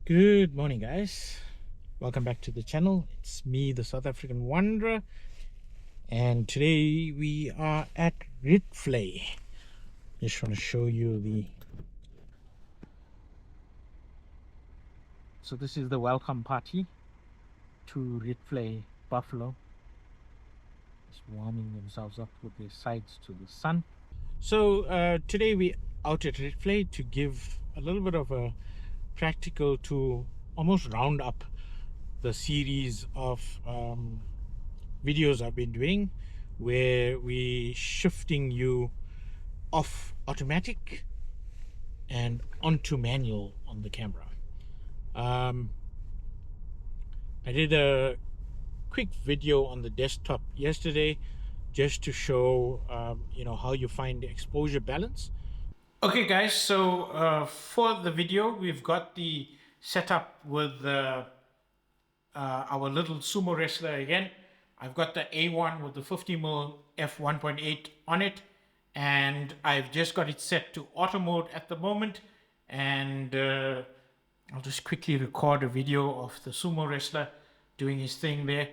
Good morning, guys. Welcome back to the channel. It's me, the South African Wanderer, and today we are at Ritvlei. Just want to show you So this is the welcome party to Ritvlei Buffalo. Just warming themselves up with their sides to the sun. So today we out at Ritvlei to give a little bit of a practical to almost round up the series of videos I've been doing where we shifting you off automatic and onto manual on the camera. I did a quick video on the desktop yesterday just to show how you find the exposure balance. Okay guys, so for the video we've got the setup with our little sumo wrestler again. I've got the A1 with the 50mm f1.8 on it, and I've just got it set to auto mode at the moment. And I'll just quickly record a video of the sumo wrestler doing his thing there.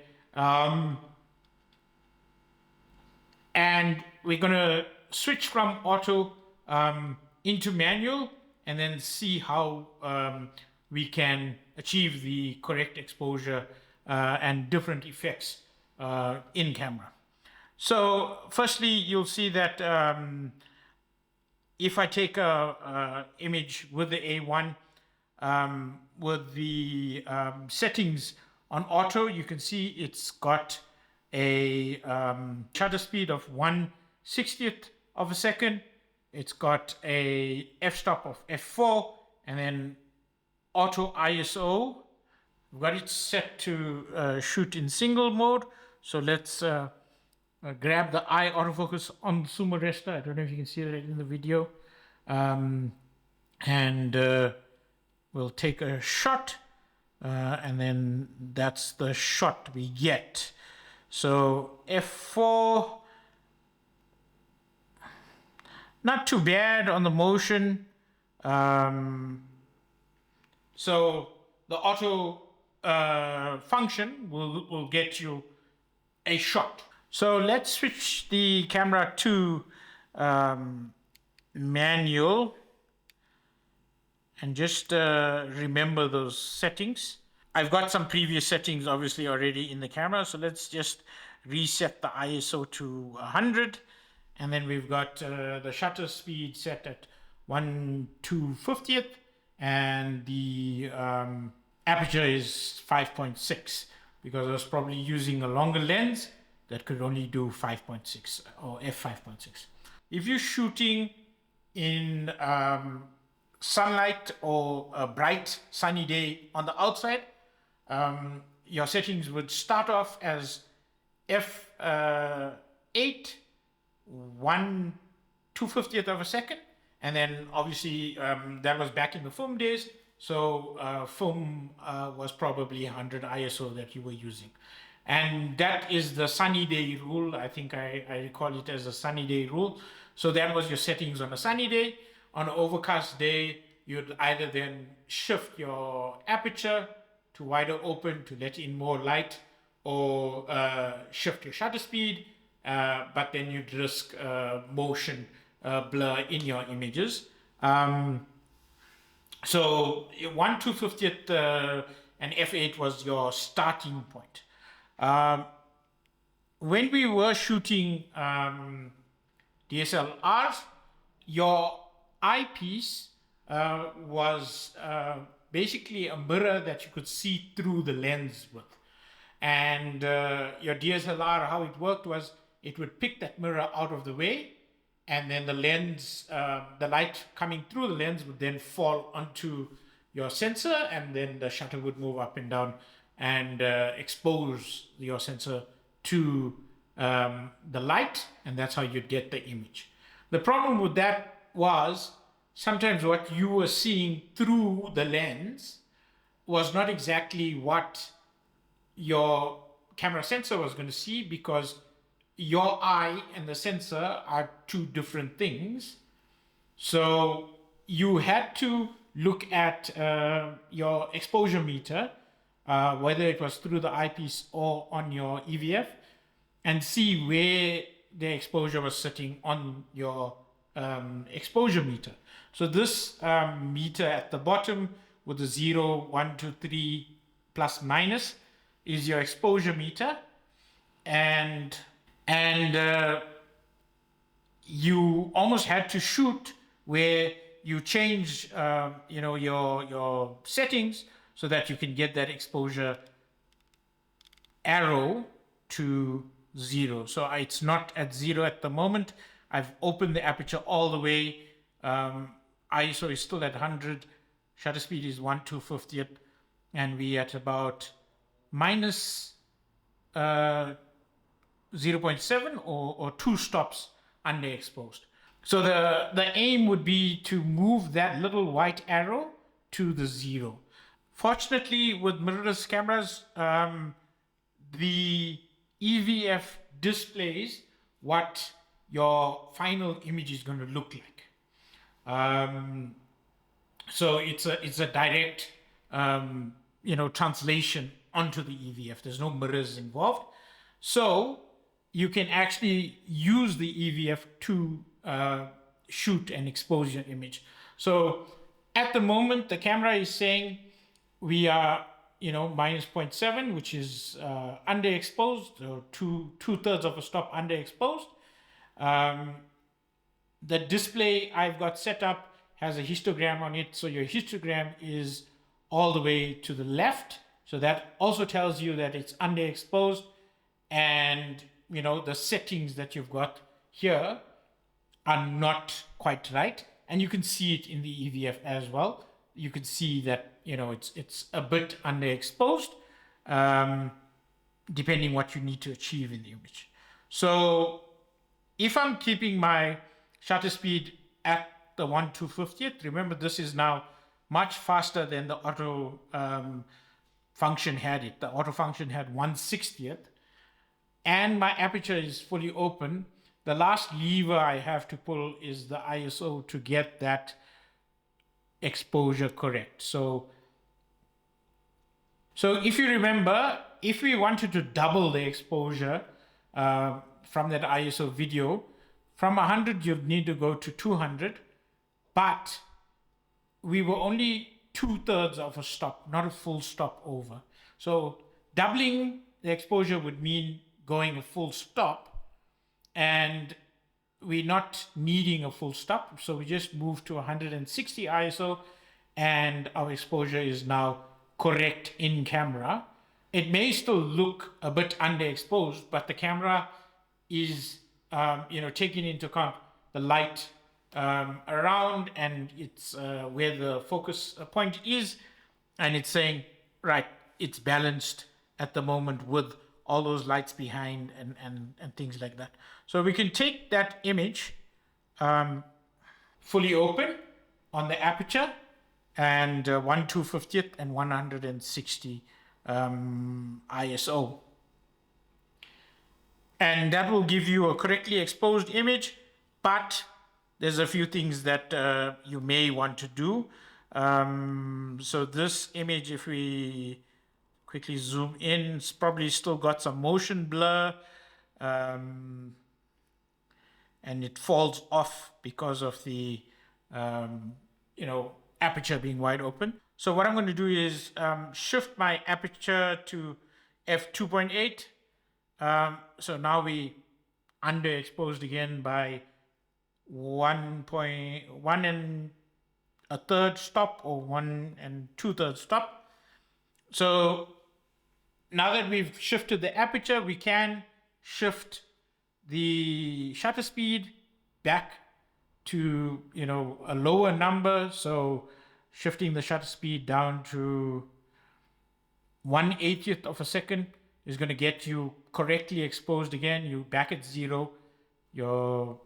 And we're gonna switch from auto into manual and then see how we can achieve the correct exposure and different effects in camera. So firstly, you'll see that if I take a image with the A1 with the settings on auto, you can see it's got a shutter speed of 1/60th of a second. It's got a f-stop of f4, and then auto ISO. We've got it set to shoot in single mode. So let's grab the eye autofocus on the sumo wrestler. I don't know if you can see that in the video. We'll take a shot, and then that's the shot we get. So f4, not too bad on the motion. So the auto function will get you a shot. So let's switch the camera to manual and just remember those settings. I've got some previous settings obviously already in the camera, so let's just reset the ISO to 100, and then we've got the shutter speed set at 1/250th, and the aperture is 5.6 because I was probably using a longer lens that could only do 5.6 or f5.6. If you're shooting in sunlight or a bright sunny day on the outside, your settings would start off as f8 1/250th of a second, and then obviously that was back in the film days, so film was probably 100 ISO that you were using, and that is the sunny day rule. I think I recall it as a sunny day rule. So that was your settings on a sunny day. On an overcast day, you'd either then shift your aperture to wider open to let in more light, or shift your shutter speed, but then you'd risk motion blur in your images. So 1/250th and f8 was your starting point. When we were shooting DSLRs, your eyepiece was basically a mirror that you could see through the lens with. And your DSLR, how it worked was it would pick that mirror out of the way, and then the lens, the light coming through the lens would then fall onto your sensor, and then the shutter would move up and down and expose your sensor to the light, and that's how you'd get the image. The problem with that was sometimes what you were seeing through the lens was not exactly what your camera sensor was going to see, because your eye and the sensor are two different things. So you had to look at your exposure meter, whether it was through the eyepiece or on your EVF, and see where the exposure was sitting on your exposure meter. So this meter at the bottom with the 0, 1, 2, 3 plus minus is your exposure meter, and you almost had to shoot where you change your settings so that you can get that exposure arrow to 0. So it's not at 0 at the moment. I've opened the aperture all the way. ISO is still at 100. Shutter speed is 1/250th, and we at about minus 0.7 or 2 stops underexposed. So the aim would be to move that little white arrow to the 0. Fortunately, with mirrorless cameras, the EVF displays what your final image is going to look like. So it's a direct translation onto the EVF. There's no mirrors involved. So you can actually use the EVF to shoot an exposure image. So at the moment, the camera is saying we are, minus 0.7, which is underexposed, or two-thirds of a stop underexposed. The display I've got set up has a histogram on it. So your histogram is all the way to the left. So that also tells you that it's underexposed, and the settings that you've got here are not quite right, and you can see it in the EVF as well. You can see that it's a bit underexposed, depending what you need to achieve in the image. So if I'm keeping my shutter speed at the 1/250th, remember this is now much faster than the auto function had it. The auto function had 1/60th, and my aperture is fully open. The last lever I have to pull is the ISO to get that exposure correct. So if you remember, if we wanted to double the exposure from that ISO video, from 100 you'd need to go to 200, but we were only 2/3 of a stop, not a full stop over. So doubling the exposure would mean going a full stop, and we're not needing a full stop. So we just moved to 160 ISO, and our exposure is now correct in camera. It may still look a bit underexposed, but the camera is taking into account the light around, and it's where the focus point is, and it's saying, right, it's balanced at the moment with all those lights behind and things like that. So we can take that image fully open on the aperture, and 1/250th and 160 ISO. And that will give you a correctly exposed image, but there's a few things that you may want to do. So this image, if we quickly zoom in, it's probably still got some motion blur, and it falls off because of the aperture being wide open. So what I'm going to do is shift my aperture to f2.8. So now we underexposed again by 1 1/3 stop, or 1 2/3 stop. So now that we've shifted the aperture, we can shift the shutter speed back to a lower number. So shifting the shutter speed down to 1/80th of a second is going to get you correctly exposed again. You back at 0. Your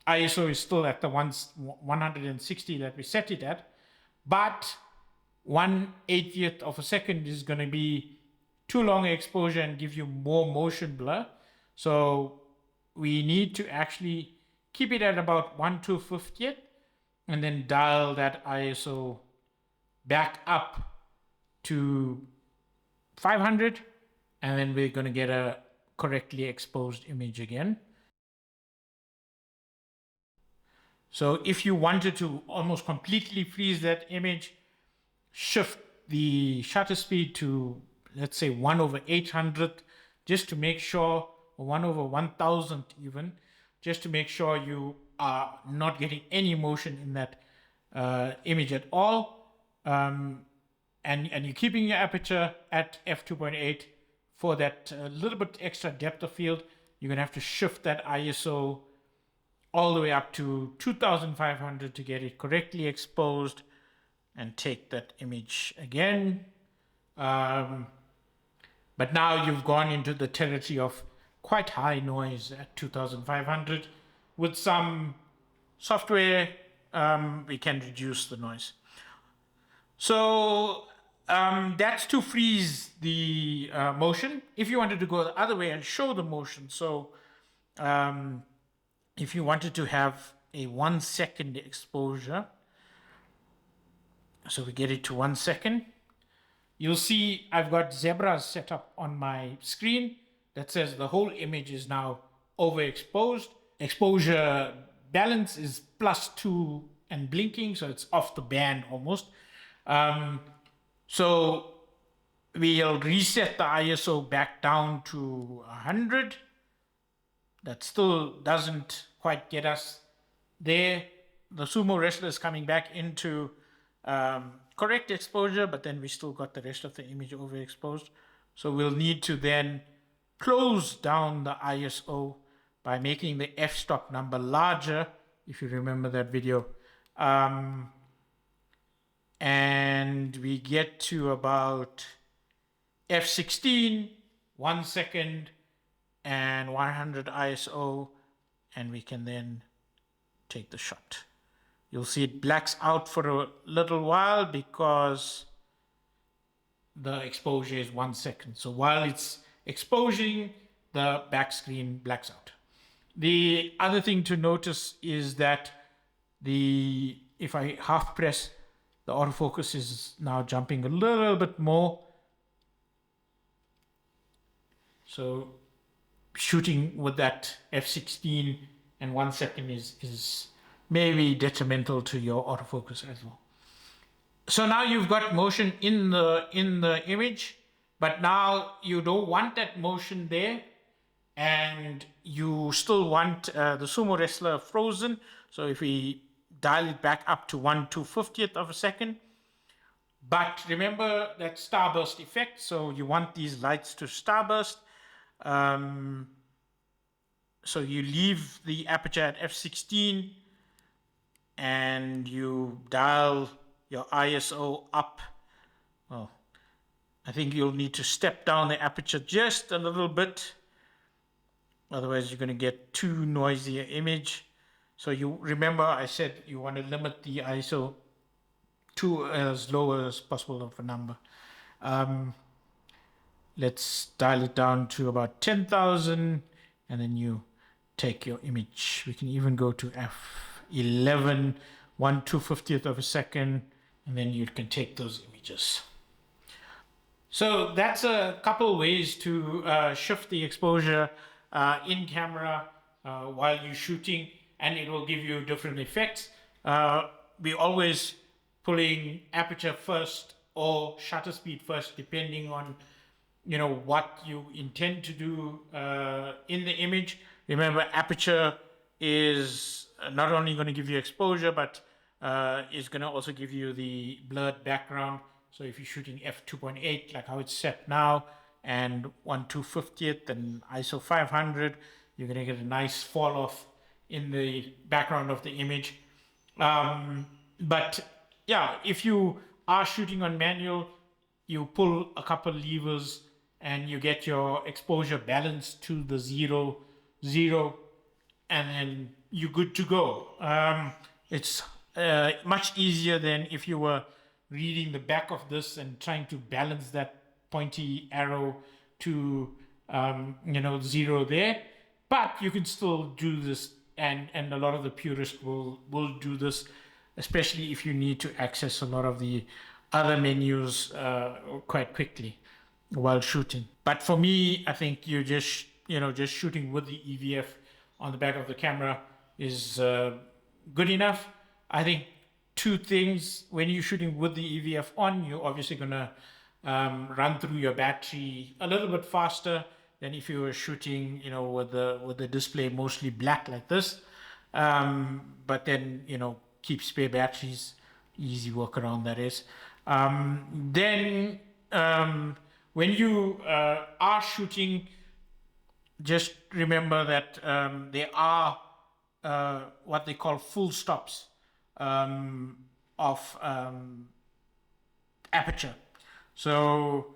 ISO is still at the 160 that we set it at, but 1/80th of a second is going to be too long exposure and give you more motion blur. So we need to actually keep it at about 1/250th and then dial that ISO back up to 500, and then we're going to get a correctly exposed image again. So if you wanted to almost completely freeze that image, shift the shutter speed to, let's say, 1/800, just to make sure, or 1/1000 even, just to make sure you are not getting any motion in that image at all. And you're keeping your aperture at f2.8 for that little bit extra depth of field. You're going to have to shift that ISO all the way up to 2500 to get it correctly exposed, and take that image again. But now you've gone into the territory of quite high noise at 2500. With some software, we can reduce the noise. So that's to freeze the motion. If you wanted to go the other way and show the motion, so if you wanted to have a 1 second exposure, so we get it to 1 second, you'll see I've got zebras set up on my screen that says the whole image is now overexposed. Exposure balance is +2 and blinking, so it's off the band almost. So we'll reset the ISO back down to 100. That still doesn't quite get us there. The sumo wrestler is coming back into correct exposure, but then we still got the rest of the image overexposed. So we'll need to then close down the ISO by making the f-stop number larger, if you remember that video. And we get to about f16, 1 second, and 100 ISO, and we can then take the shot. You'll see it blacks out for a little while because the exposure is 1 second. So while it's exposing, the back screen blacks out. The other thing to notice is that if I half press, the autofocus is now jumping a little bit more. So shooting with that f16 and 1 second is maybe detrimental to your autofocus as well. So now you've got motion in the image, but now you don't want that motion there, and you still want the sumo wrestler frozen. So if we dial it back up to 1/250th of a second, but remember that starburst effect, so you want these lights to starburst. So you leave the aperture at f16 and you dial your ISO up. Well, I think you'll need to step down the aperture just a little bit, otherwise you're going to get too noisy an image. So you remember I said you want to limit the ISO to as low as possible of a number. Let's dial it down to about 10,000, and then you take your image. We can even go to f11, 1/250th of a second, and then you can take those images. So that's a couple ways to shift the exposure in camera while you're shooting, and it will give you different effects. We're always pulling aperture first or shutter speed first, depending on what you intend to do in the image. Remember, aperture is not only going to give you exposure, but is going to also give you the blurred background. So if you're shooting f2.8, like how it's set now, and 1/250th and ISO 500, you're going to get a nice fall off in the background of the image. But yeah, if you are shooting on manual, you pull a couple levers and you get your exposure balanced to the 0, and then you're good to go. It's much easier than if you were reading the back of this and trying to balance that pointy arrow to 0 there. But you can still do this, and a lot of the purists will do this especially if you need to access a lot of the other menus quite quickly while shooting. But for me, I think you just shooting with the EVF on the back of the camera is good enough. I think two things: when you're shooting with the EVF on, you're obviously gonna run through your battery a little bit faster than if you were shooting, with the display mostly black like this. But then keep spare batteries. Easy workaround that is. Then when you are shooting, just remember that there are what they call full stops of aperture. So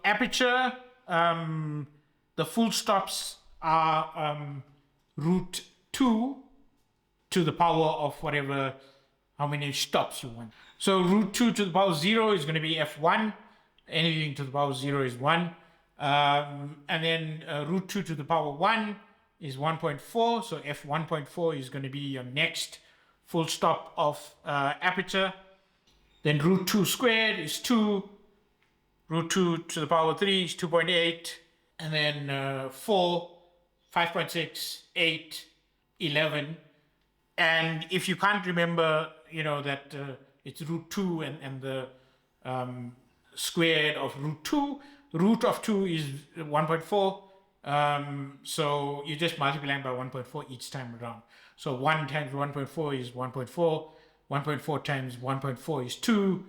aperture, the full stops are root 2 to the power of whatever, how many stops you want. So root 2 to the power 0 is going to be f1. Anything to the power 0 is 1. And then root 2 to the power 1 is 1.4. So f1.4 is going to be your next full stop of aperture. Then root 2 squared is 2. Root 2 to the power 3 is 2.8. And then 4, 5.6, 8, 11. And if you can't remember, that it's root 2 and the squared of root 2, root of 2 is 1.4. So you just multiply by 1.4 each time around. So 1 times 1.4 is 1.4. 1.4 times 1.4 is 2.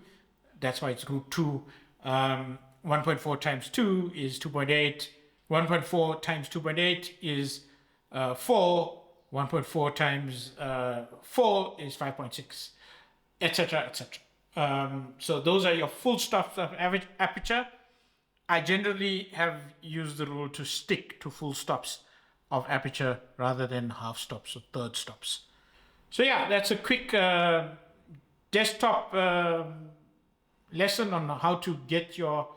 That's why it's root 2. 1.4 times 2 is 2.8. 1.4 times 2.8 is 4. 1.4 times 4 is 5.6, etc., etc. So those are your full stops of aperture. I generally have used the rule to stick to full stops of aperture rather than half stops or third stops. So yeah, that's a quick desktop lesson on how to get your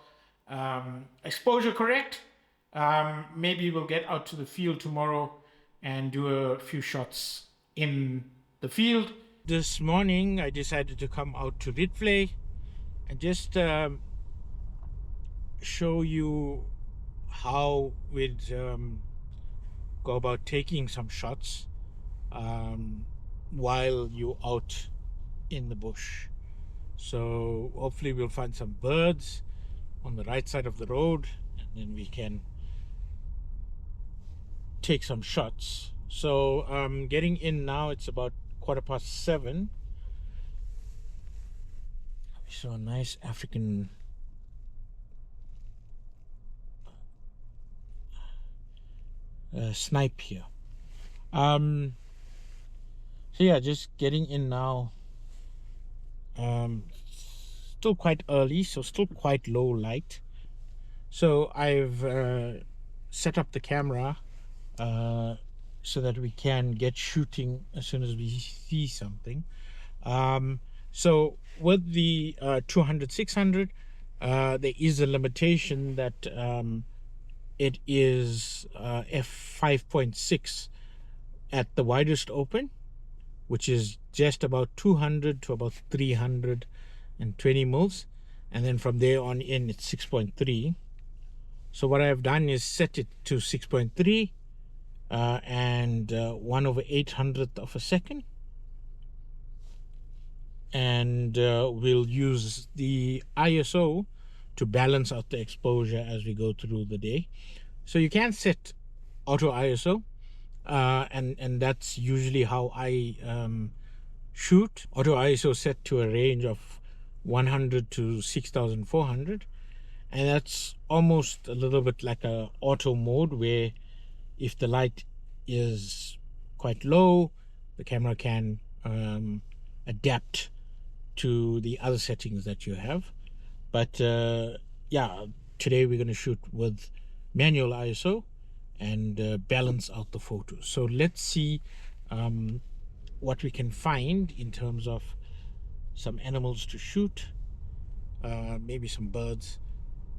exposure correct. Maybe we'll get out to the field tomorrow and do a few shots in the field. This morning I decided to come out to Ritvlei and just show you how we'd go about taking some shots while you're out in the bush. So hopefully we'll find some birds on the right side of the road, and then we can take some shots. So getting in now, it's about 7:15. We saw a nice African snipe here. So yeah, just getting in now. Still quite early, so still quite low light. So I've set up the camera so that we can get shooting as soon as we see something. So with the 200-600, there is a limitation that it is f5.6 at the widest open, which is just about 200 to about 320 mils, and then from there on in it's 6.3. So what I've done is set it to 6.3 and 1/800th of a second, and we'll use the ISO to balance out the exposure as we go through the day. So you can set auto ISO, and that's usually how I shoot. Auto ISO set to a range of 100 to 6400, and that's almost a little bit like a auto mode, where if the light is quite low, the camera can adapt to the other settings that you have. But yeah, today we're going to shoot with manual ISO and balance out the photos. So let's see what we can find in terms of some animals to shoot, maybe some birds,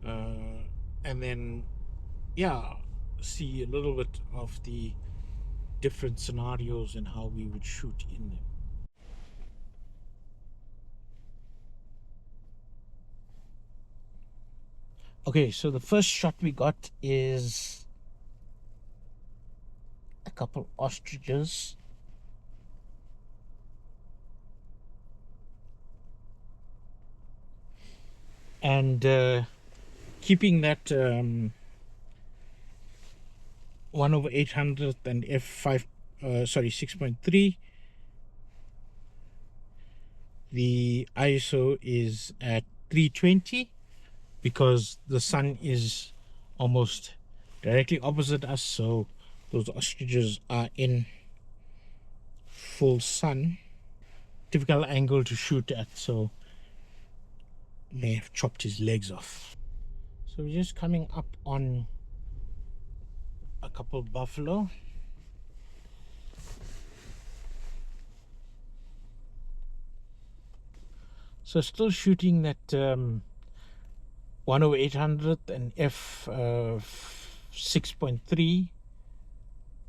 and then yeah, see a little bit of the different scenarios and how we would shoot in them. Okay, so the first shot we got is a couple ostriches. And keeping that 1/800 and f5, sorry, 6.3, the ISO is at 320 because the sun is almost directly opposite us, so those ostriches are in full sun. Difficult angle to shoot at, so may have chopped his legs off. So we're just coming up on a couple buffalo. So still shooting that 1/800 and f 6.3,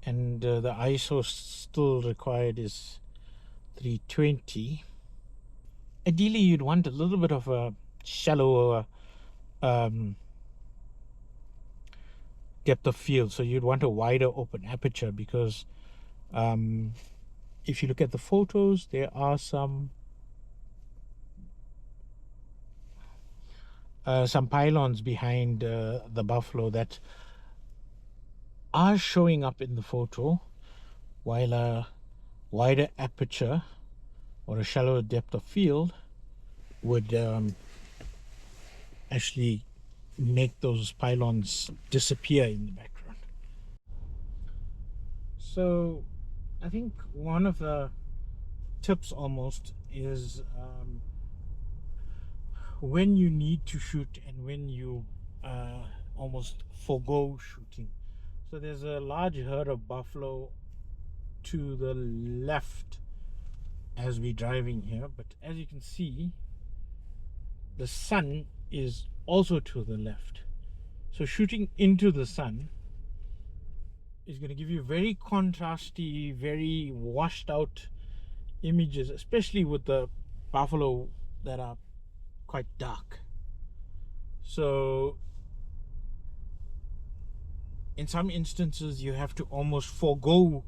and the ISO still required is 320. Ideally, you'd want a little bit of a shallower depth of field, so you'd want a wider open aperture, because if you look at the photos, there are some pylons behind the buffalo that are showing up in the photo, while a wider aperture or a shallower depth of field would actually make those pylons disappear in the background. So I think one of the tips almost is when you need to shoot and when you almost forego shooting. So there's a large herd of buffalo to the left as we're driving here, but as you can see, the sun is also to the left. So shooting into the sun is going to give you very contrasty, very washed out images, especially with the buffalo that are quite dark. So in some instances you have to almost forego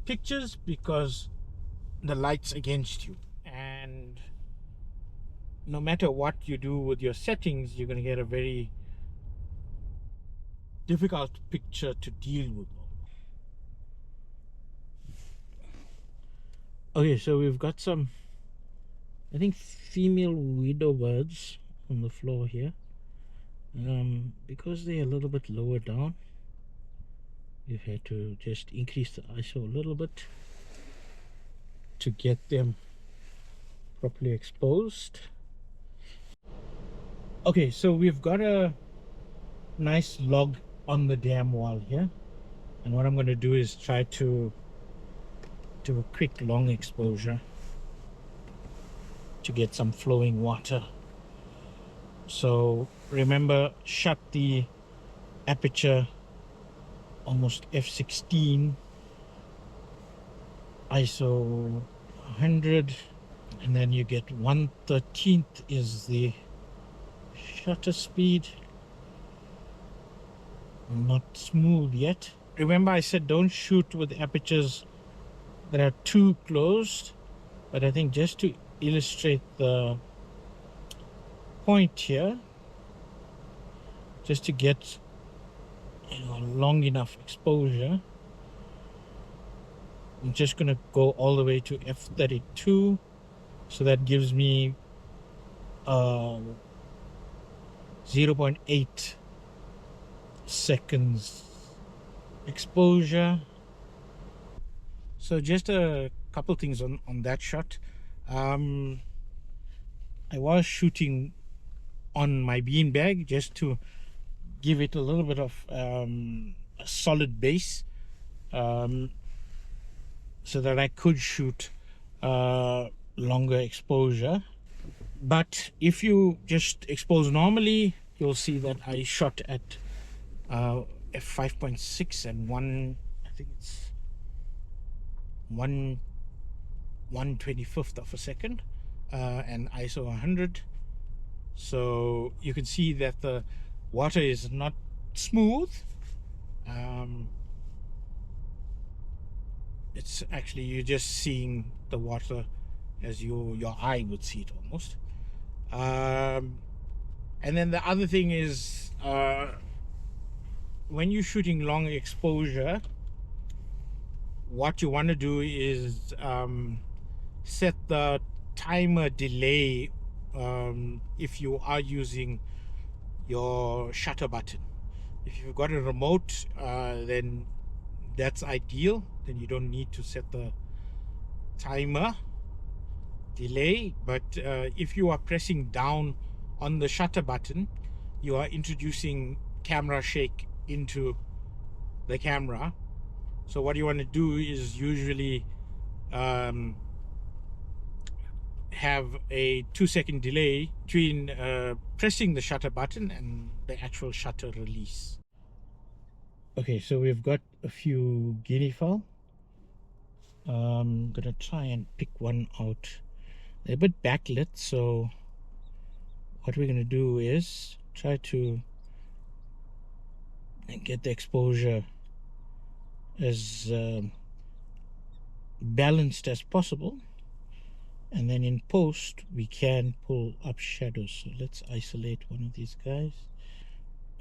pictures because the light's against you, and no matter what you do with your settings, you're going to get a very difficult picture to deal with. Okay, so we've got some, I think, female widow birds on the floor here. Because they're a little bit lower down, we've had to just increase the ISO a little bit to get them properly exposed. Okay, so we've got a nice log on the dam wall here, and what I'm going to do is try to do a quick long exposure to get some flowing water. So remember, shut the aperture almost f16, ISO 100, and then you get 1/13 is the shutter speed. Not smooth yet. Remember, I said don't shoot with apertures that are too closed, but I think just to illustrate the point here, just to get long enough exposure, I'm just gonna go all the way to f32, so that gives me 0.8 seconds exposure. So just a couple things on that shot. I was shooting on my beanbag just to give it a little bit of a solid base, so that I could shoot longer exposure. But if you just expose normally, you'll see that I shot at f5.6 and I think it's 1/25 of a second, and ISO 100. So you can see that the water is not smooth. It's actually, you're just seeing the water as your eye would see it almost. And then the other thing is, when you're shooting long exposure, what you want to do is set the timer delay if you are using your shutter button. If you've got a remote, then that's ideal. Then you don't need to set the timer delay. But if you are pressing down on the shutter button, you are introducing camera shake into the camera. So what you want to do is usually have a 2-second delay between pressing the shutter button and the actual shutter release. Okay, so we've got a few guinea fowl. I'm gonna try and pick one out. They're a bit backlit, so what we're gonna do is try to get the exposure as balanced as possible, and then in post we can pull up shadows. So let's isolate one of these guys.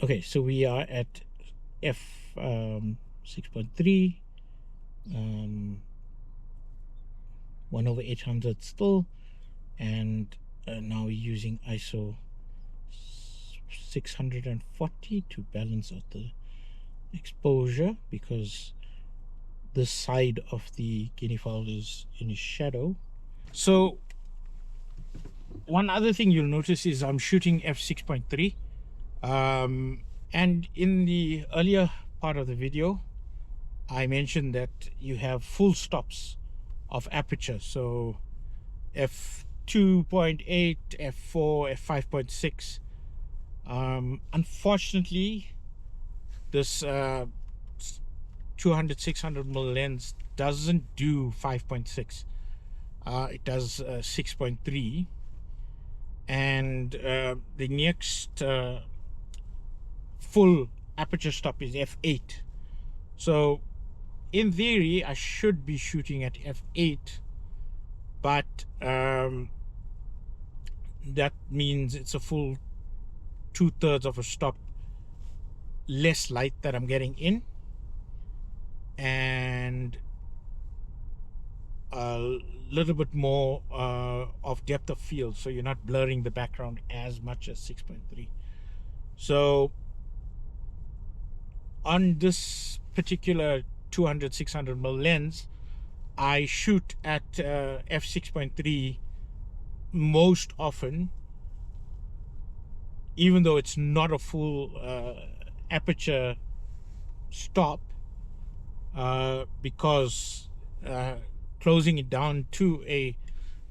Okay, so we are at f 6.3, 1/800 still, and now we're using ISO 640 to balance out the exposure, because this side of the guinea fowl is in shadow. So one other thing you'll notice is I'm shooting f6.3, and in the earlier part of the video I mentioned that you have full stops of aperture, so f2.8, f4, f5.6. Unfortunately, this 200-600mm lens doesn't do 5.6. It does 6.3, and the next full aperture stop is f8. So in theory I should be shooting at f8, but that means it's a full 2/3 of a stop less light that I'm getting in, and a little bit more of depth of field, so you're not blurring the background as much as 6.3. So on this particular 200-600mm lens, I shoot at f6.3 most often, even though it's not a full aperture stop, because closing it down to a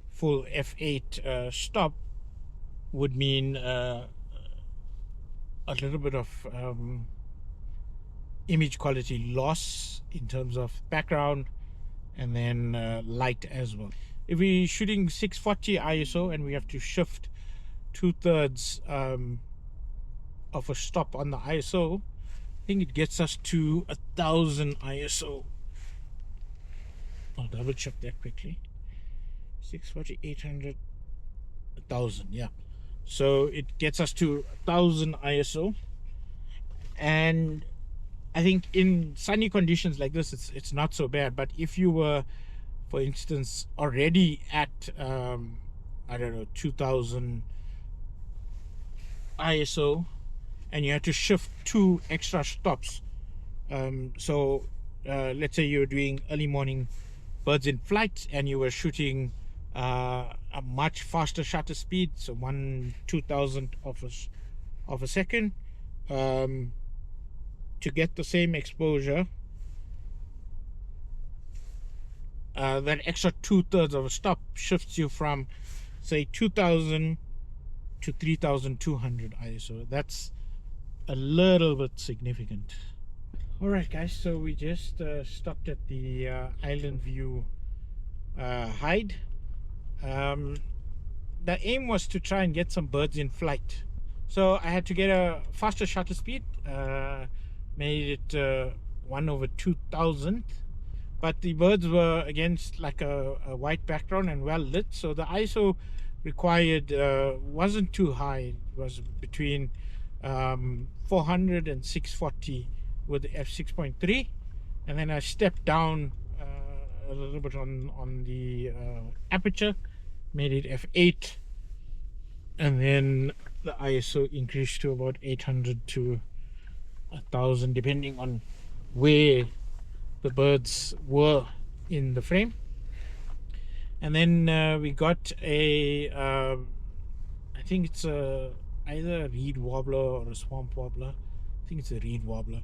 full f8 stop would mean a little bit of image quality loss in terms of background and then light as well. If we're shooting 640 ISO and we have to shift 2/3 of a stop on the ISO, I think it gets us to 1000 ISO. I'll double check that quickly. 640, 800, 1000, yeah. So it gets us to 1000 ISO, and I think in sunny conditions like this, it's not so bad. But if you were, for instance, already at I don't know, 2000 ISO, and you had to shift 2 extra stops, so let's say you're doing early morning birds in flight and you were shooting a much faster shutter speed, so 1/2000 of a second, to get the same exposure, that extra 2/3 of a stop shifts you from, say, 2000 to 3200 ISO. That's a little bit significant. Alright guys, so we just stopped at the Island View hide. The aim was to try and get some birds in flight So I had to get a faster shutter speed, made it 1/2000. But the birds were against like a white background and well lit, so the ISO required wasn't too high. It was between 400 and 640 with the f6.3, and then I stepped down a little bit on the aperture, made it f8, and then the ISO increased to about 800 to 1000 depending on where the birds were in the frame. And then we got a I think it's either a reed wobbler or a swamp wobbler. I think it's a reed wobbler,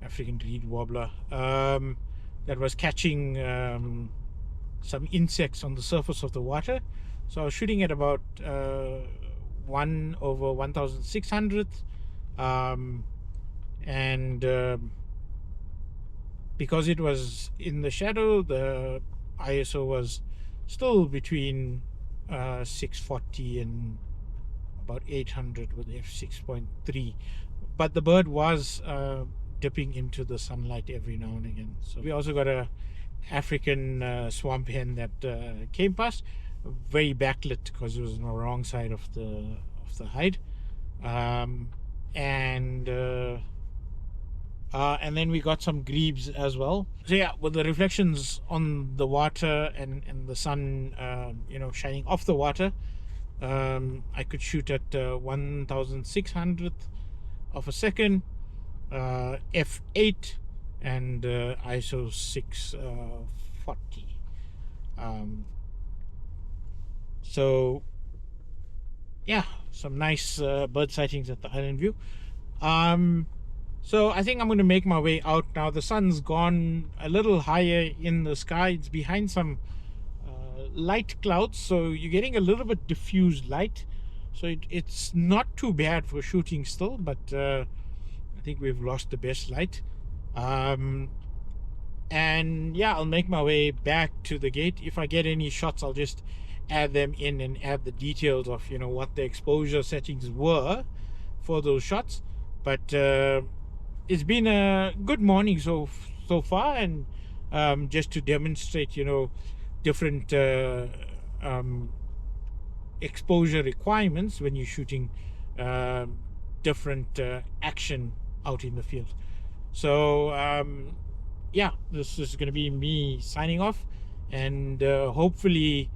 African reed wobbler, that was catching some insects on the surface of the water. So I was shooting at about 1/1600, and because it was in the shadow, the ISO was still between 640 and about 800 with f6.3, but the bird was dipping into the sunlight every now and again. So we also got a African swamp hen that came past, very backlit because it was on the wrong side of the hide, and then we got some grebes as well. So yeah, with the reflections on the water and the sun, shining off the water, I could shoot at 1/1600 of a second, f8, and ISO 640. So yeah, some nice bird sightings at the Island View. So I think I'm going to make my way out now. The sun's gone a little higher in the sky. It's behind some light clouds, so you're getting a little bit diffused light. So it's not too bad for shooting still, but I think we've lost the best light. And yeah, I'll make my way back to the gate. If I get any shots, I'll just add them in and add the details of what the exposure settings were for those shots. But it's been a good morning so far, and just to demonstrate different exposure requirements when you're shooting different action out in the field. So yeah, this is going to be me signing off, and hopefully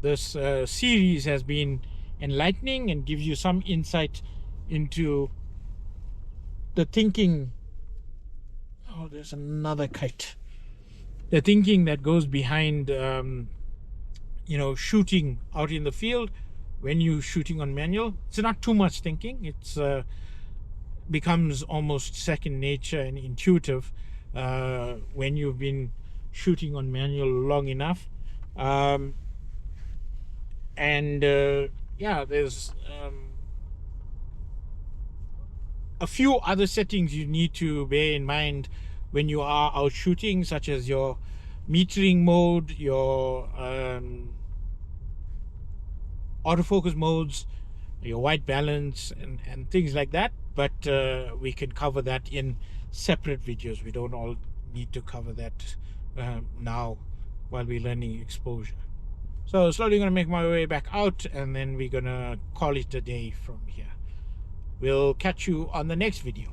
this series has been enlightening and gives you some insight into the thinking. Oh, there's another kite. The thinking that goes behind shooting out in the field when you're shooting on manual. It's not too much thinking. It's becomes almost second nature and intuitive when you've been shooting on manual long enough. And yeah, there's a few other settings you need to bear in mind when you are out shooting, such as your metering mode, your autofocus modes, your white balance, and things like that. But we can cover that in separate videos. We don't all need to cover that now while we're learning exposure. So slowly going to make my way back out, and then we're going to call it a day from here. We'll catch you on the next video.